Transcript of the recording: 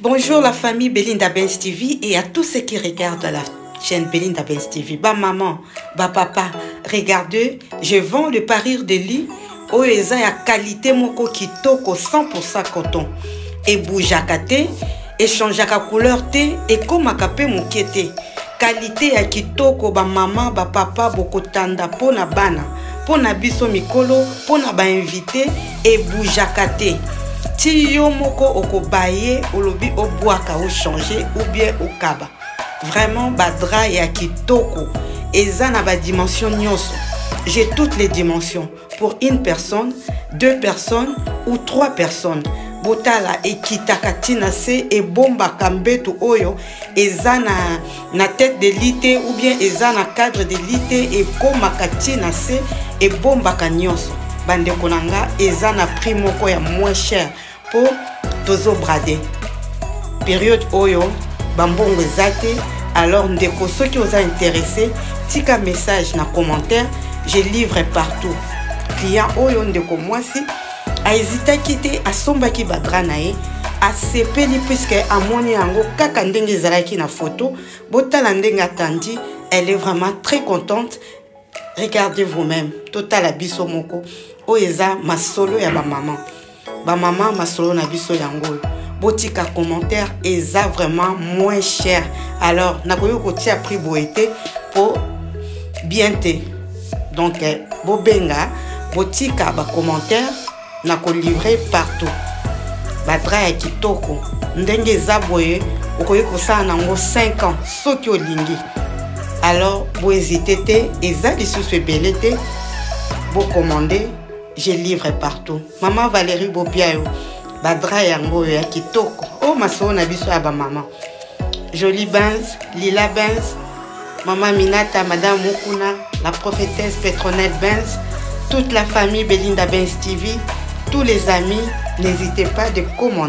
Bonjour la famille Belinda Benz TV et à tous ceux qui regardent la chaîne Belinda Benz TV. Bah maman, bah papa, regardez, je vends le parir de lit où ils ont la qualité moko kitoko 100% coton et boujaka te et changeaka couleur te et comme kapé mokete qualité ya kitoko ba maman ba papa bokotanda pona bana pona biso mikolo pona ba invité et boujaka te. Si yo moko okobaye olobi obwaka ou changer ou bien okaba vraiment badra ya kitoko eza na ba dimension nyonso. J'ai toutes les dimensions pour une personne, deux personnes ou trois personnes. Botala ekitaka tina se e bomba kambetu oyo eza na tête de lité ou bien eza na cadre de lité e komaka tina se e bomba kanyonso. Bande konanga eza na prix moko ya moins cher pour tozo brader. Période oyo bambongo ezate alors ndeko soki oza intéressé tika message na commentaire, je livre partout. Client oyo ndeko mwasi a hésité quitter a sombaki badra nae a sepeli puisque amoni yango kaka ndenge ezalaki na photo botala ndenge atandi, elle est vraiment très contente. Regardez vous-même total abiso moko o eza masolo ya ba maman masolo na biso yango botika commentaire eza vraiment moins cher. Alors nakoyo ko tia prix boete pour bien te donc bobenga botika ba commentaire nako livrer partout badra ya kitoko ndenge eza boye okoyi kosala nango 5 ans soki olingi. Alors bo hésiter te eza lisusu ebele te bo commander, je livre partout. Maman Valérie Bobiayo badra yango ya kitoko o masolo na biso ya ba maman Jolie Benz, Lila Benz, Maman Minata, Madame Mukuna, la prophétesse Petronelle Benz, toute la famille Belinda Benz TV, tous les amis, n'hésitez pas de commander.